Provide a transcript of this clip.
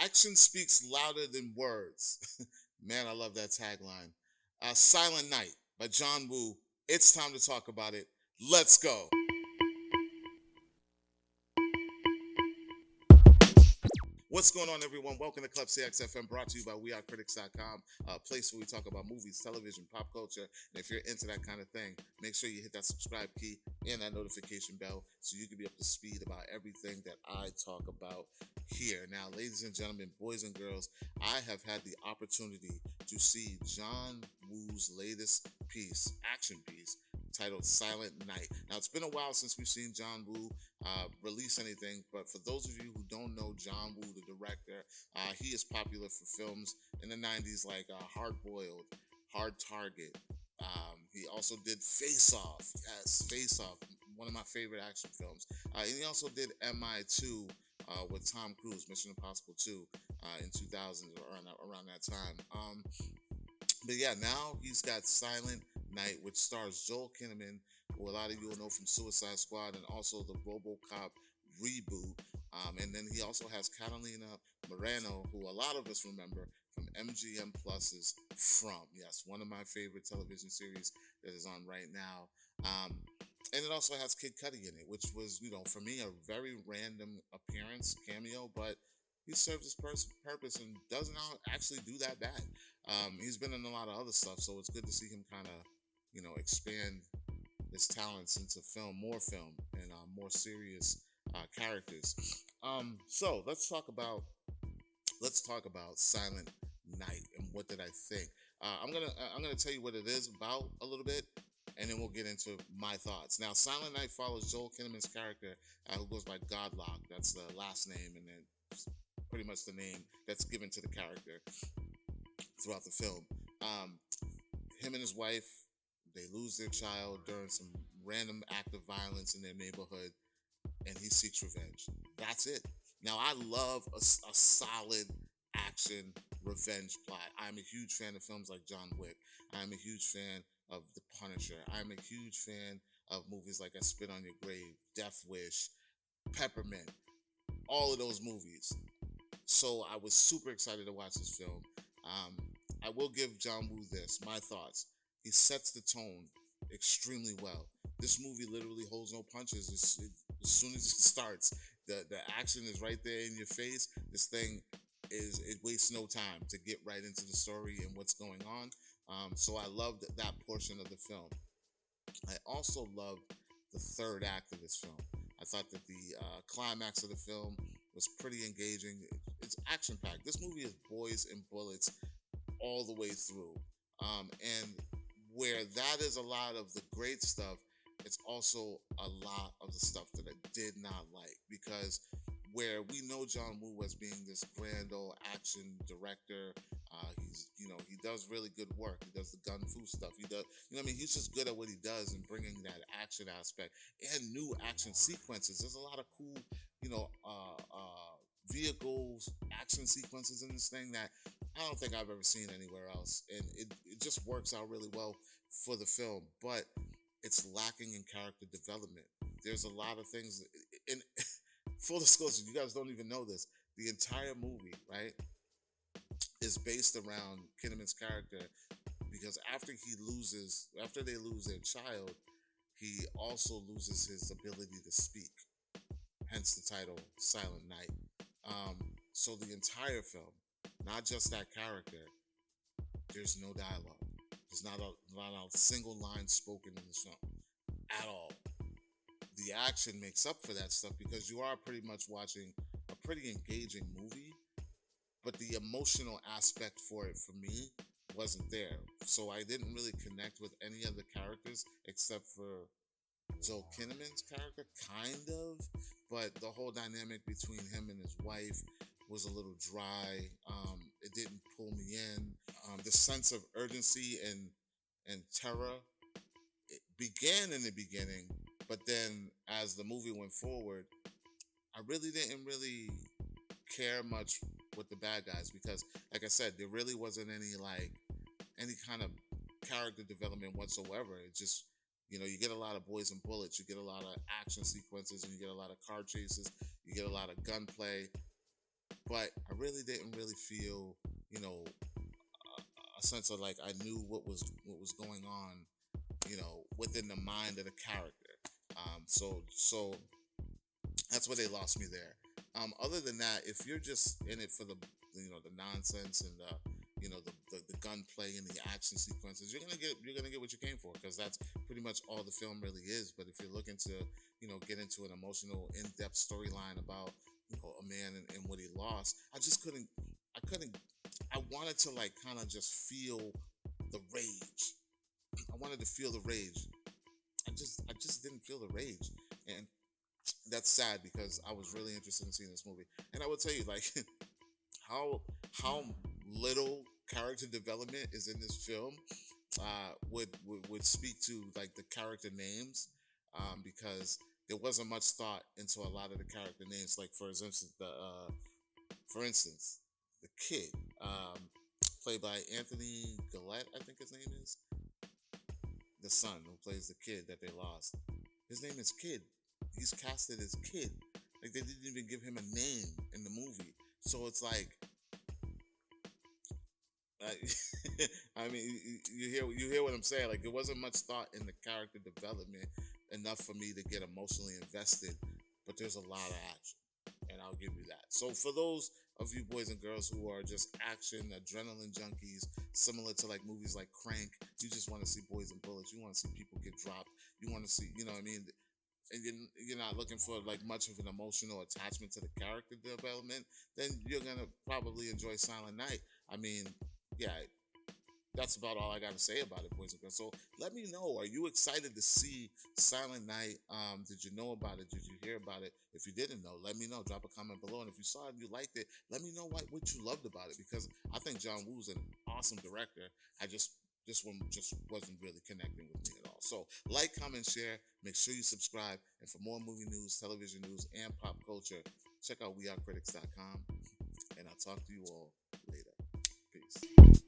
Action speaks louder than words. Man, I love that tagline. Silent Night by John Woo. It's time to talk about it. Let's go. What's going on, everyone? Welcome to Klepcx FM, brought to you by WeAreCritiX.com, a place where we talk about movies, television, pop culture. And if you're into that kind of thing, make sure you hit that subscribe key and that notification bell so you can be up to speed about everything that I talk about here. Now, ladies and gentlemen, boys and girls, I have had the opportunity to see John Woo's latest piece, action piece, titled Silent Night. Now, it's been a while since we've seen John Woo release anything, but for those of you who don't know John Woo, the director, he is popular for films in the 90s like Hard Boiled, Hard Target. He also did Face Off. Yes, Face Off, one of my favorite action films. And he also did MI2 with Tom Cruise, Mission Impossible 2 in 2000, around that time. But yeah, now he's got Silent Night, which stars Joel Kinnaman, who a lot of you will know from Suicide Squad and also the RoboCop reboot. And then he also has Catalina Moreno, who a lot of us remember from MGM Plus's From. Yes, one of my favorite television series that is on right now. And it also has Kid Cudi in it, which was, for me, a very random appearance, cameo, but he serves his purpose and does not actually do that bad. He's been in a lot of other stuff, so it's good to see him kind of, expand his talents into film, and more serious characters. So let's talk about Silent Night and what did I think. I'm gonna tell you what it is about a little bit, and then we'll get into my thoughts. Now, Silent Night follows Joel Kinnaman's character, who goes by Godlock. That's the last name, and then pretty much the name that's given to the character throughout the film. Him and his wife, they lose their child during some random act of violence in their neighborhood, and he seeks revenge. That's it. Now, I love a solid action revenge plot. I'm a huge fan of films like John Wick. I'm a huge fan of The Punisher. I'm a huge fan of movies like I Spit on Your Grave, Death Wish, Peppermint, all of those movies. So I was super excited to watch this film. I will give John Woo my thoughts. He sets the tone extremely well. This movie literally holds no punches. As soon as it starts, the action is right there in your face. This thing it wastes no time to get right into the story and what's going on. So I loved that portion of the film. I also loved the third act of this film. I thought that the climax of the film was pretty engaging. It's action packed. This movie is boys and bullets all the way through. And where that is a lot of the great stuff, it's also a lot of the stuff that I did not like, because where we know John Woo as being this grand old action director, he does really good work. He does the gun fu stuff. He does, he's just good at what he does and bringing that action aspect and new action sequences. There's a lot of cool, vehicles, action sequences in this thing that I don't think I've ever seen anywhere else. And it just works out really well for the film, but it's lacking in character development. There's a lot of things, and full disclosure, you guys don't even know this. The entire movie, right, is based around Kinnaman's character, because after they lose their child, he also loses his ability to speak. Hence the title Silent Night. So the entire film, not just that character, there's no dialogue. There's not a single line spoken in this film at all. The action makes up for that stuff because you are pretty much watching a pretty engaging movie, but the emotional aspect for it for me wasn't there. So I didn't really connect with any of the characters except for Joel Kinnaman's character, kind of, but the whole dynamic between him and his wife was a little dry. It didn't pull me in. The sense of urgency and terror, it began in the beginning, but then as the movie went forward, I really didn't care much with the bad guys, because, like I said, there really wasn't any kind of character development whatsoever. It just, you get a lot of boys and bullets, you get a lot of action sequences, and you get a lot of car chases, you get a lot of gunplay. but I really didn't really feel, you know, a sense of like I knew what was going on, within the mind of the character. So that's where they lost me there. Other than that, if you're just in it for the nonsense and the gunplay and the action sequences, you're gonna get what you came for, because that's pretty much all the film really is. But if you're looking to get into an emotional, in-depth storyline about a man and what he lost, I just couldn't. I couldn't. I wanted to like kind of just feel the rage. I wanted to feel the rage. I just didn't feel the rage, and that's sad because I was really interested in seeing this movie. And I will tell you, like, how how little character development is in this film would speak to like the character names, because there wasn't much thought into a lot of the character names. Like for instance, the kid, played by Anthony Gillette, I think his name is, the son who plays the kid that they lost. His name is Kid. He's casted as Kid. Like they didn't even give him a name in the movie. So it's like, I mean, you hear what I'm saying. Like there wasn't much thought in the character development enough for me to get emotionally invested. But there's a lot of action, and I'll give you that. So for those of you boys and girls who are just action adrenaline junkies, similar to like movies like Crank, you just want to see boys and bullets. You want to see people get dropped. You want to see, what I mean, and you're not looking for like much of an emotional attachment to the character development, then you're gonna probably enjoy Silent Night. I mean, yeah, that's about all I got to say about it, boys and girls. So let me know. Are you excited to see Silent Night? Did you know about it? Did you hear about it? If you didn't know, let me know. Drop a comment below. And if you saw it and you liked it, let me know what you loved about it. Because I think John Woo's an awesome director. I just this one just wasn't really connecting with me at all. So like, comment, share. Make sure you subscribe. And for more movie news, television news, and pop culture, check out wearecritics.com. And I'll talk to you all later. Peace.